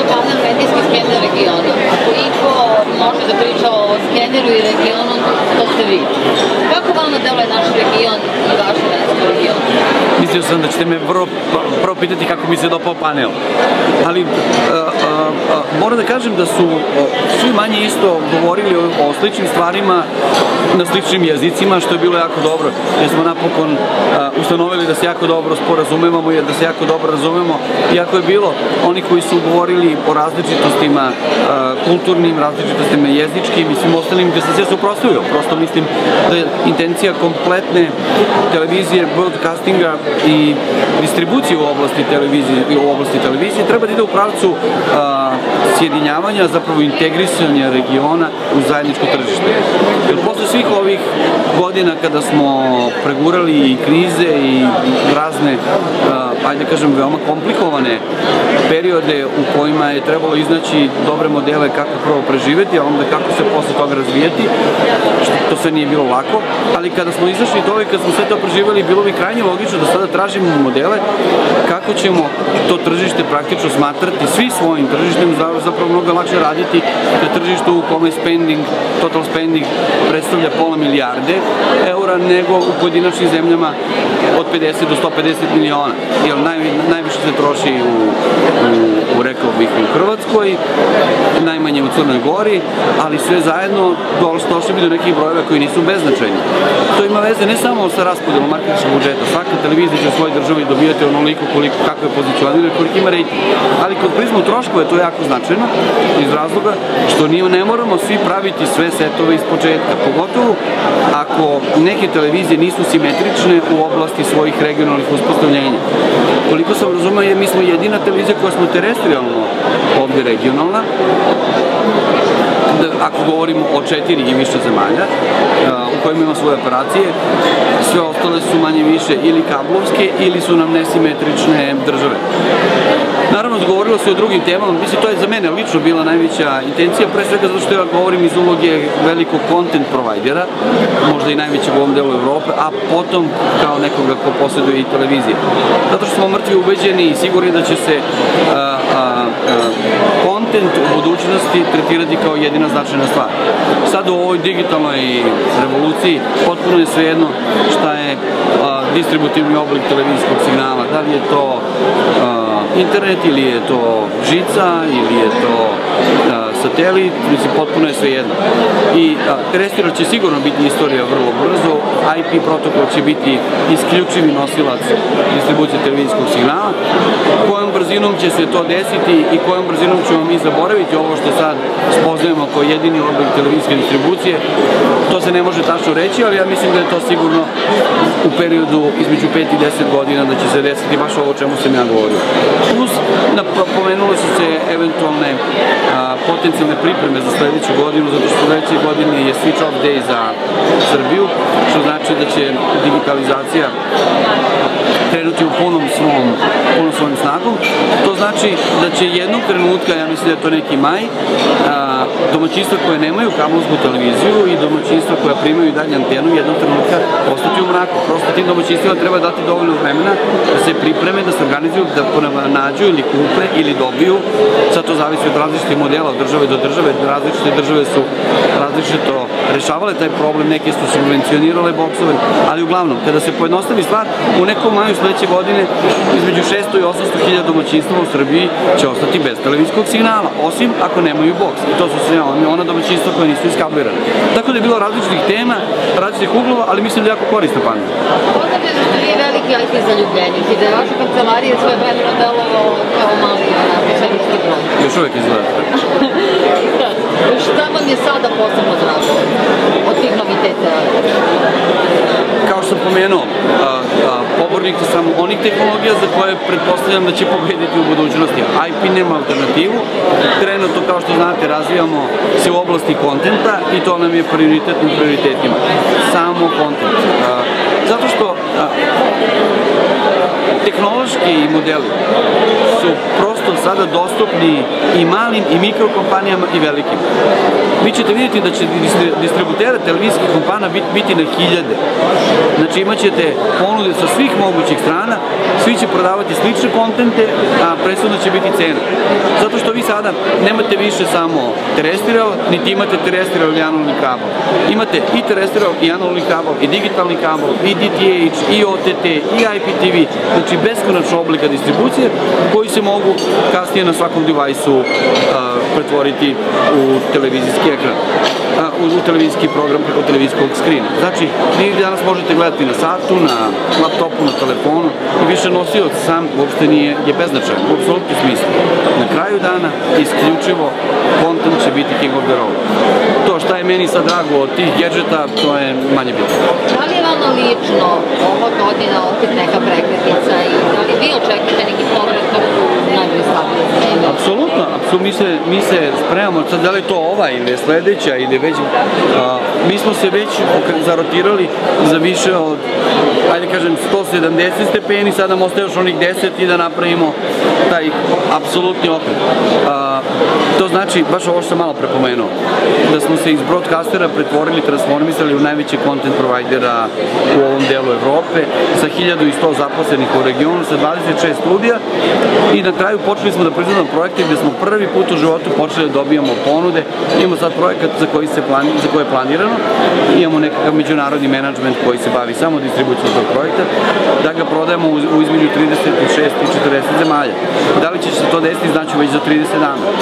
kanal medijski skener regiona. Ako iko može da priča o skeneru i regionu, to ste vi. Kako vama deluje naš region i vaš venski region? Mislio sam da ćete me prvo pitati kako mi se dopao panel. Ali moram da kažem da su svi manje isto govorili o sličnim stvarima na sličnim jezicima, što je bilo jako dobro. Jer smo napokon ustanovili da se jako dobro sporazumevamo, da se jako dobro razumemo. Iako je bilo oni koji su govorili o različitostima kulturnim, različitostima jezičkim i svim ostalim, gde sam se suprotstavio. Prosto mislim da je intencija kompletne televizije, broadcastinga i distribucije u oblasti televizije treba da ide u pravcu sjedinjavanja, zapravo integrisanja regiona u zajedničko tržište. Jer posle svih ovih godina kada smo pregurali i krize i razne, ajde kažem, veoma komplikovane periode u kojima je trebalo iznaći dobre modele kako prvo preživeti, a onda kako se posle toga razvijeti, to sve nije bilo lako, ali kada smo izašli toga i kada smo sve to preživjeli, bilo bi krajnje logično da sada tražimo modele kako ćemo to tržište praktično smatrati svi svojim tržištem, zapravo mnogo lakše raditi na tržištu u kome total spending predstavlja pola milijarde eura nego u pojedinačnim zemljama od 50 do 150 miliona. Jer najviše se troši rekao bih, u Hrvatskoj, najmanje u Crnoj Gori, ali sve zajedno došli bi do nekih brojeva koji nisu beznačajni. To ima veze ne samo sa raspodelom marketinškog budžeta. Svaka televizija će u svojoj državi dobijati onoliko kako je pozicionirana, koliko ima rejting. Ali kod prizmu troškova je to jako značajno iz razloga što ne moramo svi praviti sve setove iz početka. Pogotovo ako neke televizije nisu simetrične u oblasti svojih regionalnih uspostavljenja. Koliko sam razumeo, mi smo jedina televizija koja smo terestrijalno ovdje regionalna, ako govorimo o 4 i više zemalja u kojima imamo svoje operacije, sve ostale su manje više ili kablovske ili su nam nesimetrične države. Naravno, govorilo se o drugim temama, mislim, to je za mene lično bila najveća intencija, pre svega zato što ja govorim iz uloge velikog content provajdera, možda i najvećeg u ovom delu Evrope, a potom kao nekoga ko posjeduje i televizije. Zato što smo mrtvi ubeđeni i sigurni da će se content u budućnosti tretirati kao jedina značajna stvar. Sad u ovoj digitalnoj revoluciji potpuno je svejedno šta je distributivni oblik televizijskog signala, da li je to internet ili je to žica ili je to satelit, mislim, potpuno je svejedno. I terestrijalno će sigurno biti istorija vrlo brzo, IP protokol će biti isključivi nosilac distribucije televizijskog signala. Kojom brzinom će se to desiti i kojom brzinom ćemo mi zaboraviti ovo što sad spoznajemo kao jedini oblik televizijske distribucije, to se ne može tačno reći, ali ja mislim da je to sigurno u periodu između 5 i 10 godina da će se desiti baš ovo o čemu sam ja govorio. Plus, pomenule su se eventualne potencijalne pripreme za sledeću godinu, zato što sledeće godine je Switch Off Day za Srbiju, što znači da će digitalizacija krenuti u punom svojom snagom. To znači da će jednog trenutka, ja mislim da je to neki maj, domaćinstva koje nemaju kablovsku televiziju i domaćinstva koja primaju dalje antenu jednog trenutka ostati u mraku. Prosto tim domaćinstvima treba dati dovoljno vremena da se pripreme, da se organizuju, da nađu ili kupe ili dobiju. Sad to zavisi od različitih modela, od države do države. Različite države su različito rešavale taj problem, neke su subvencionirale boksove, ali uglavnom, kada se pojednostavi stvar, u nekom maju sledeće godine između 600 i 800 hiljada domaćinstva u Srbiji će ostati bez televizijskog signala, osim ako nemaju boks. I to su sve ona domaćinstva koje nisu iskablirane. Tako da je bilo različitih tema, različitih uglova, ali mislim da je jako korisna panel. Poznate da ste vi veliki IT zaljubljenik i da je vaša kancelarija svoje vremeno delovalo kao mali svemirski brod. Još uvek izgledate. Šta vam je sada posebno drago od tih noviteta? Kao što sam pomenuo, pobornik sam onih tehnologija za koje pretpostavljam da će pobediti u budućnosti. IP nema alternativu. Trenutno, kao što znate, razvijamo se u oblasti kontenta i to nam je prioritet u prioritetima. Samo kontent. Zato što tehnološki modeli su prosto sada dostupni i malim i mikrokompanijama i velikim. Vi ćete vidjeti da će distributera televizijskih kompanija biti na hiljade. Znači imat ćete ponude sa svih mogućih strana, svi će prodavati slične kontente, a presudno će biti cena. Zato što vi sada nemate više samo terrestrial, niti imate terrestrial i analogni kabel. Imate i terrestrial i analogni kabel, i digitalni kabel, i DTH, i OTT, i IPTV, znači beskonačno oblika distribucije koji se mogu kasnije na svakom devajsu pretvoriti u televizijski ekran, u televizijski program preko televizijskog skrina. Znači, vi danas možete gledati na satu, na laptopu, na telefonu i više nosioc sam uopšte je beznačajan, u apsolutnom smislu. Na kraju dana, isključivo, kontent će biti king of the road. To šta je meni sad drago od tih gadžeta, to je manje bitno. Da li je vama lično ova godina opet neka prekretnica i da li vi očekujete neki povrat kako najbolji stavili za vreme? Apsolutno, mi se spremamo, sad da li je to ova ili je sledeća ili već, mi smo se već zarotirali za više od, ajde kažem, 170 stepeni, sad nam ostaje još onih 10 i da napravimo taj apsolutni okret. To znači, baš ovo što sam malo prepomenuo, da smo se iz broadcastera pretvorili, transformisali u najveći content providera u ovom delu Evrope, sa 1100 zaposlenih u regionu, sa 26 studija i na kraju počeli smo da proizvodimo projekte gde smo prvi put u životu počeli da dobijamo ponude. Imamo sad projekat za koji je planirano, imamo nekakav međunarodni menadžment koji se bavi samo distribucijom tog projekta, da ga prodajemo u između 36 i 40 zemalja. Da li će se to desiti, znači već za 30 dana.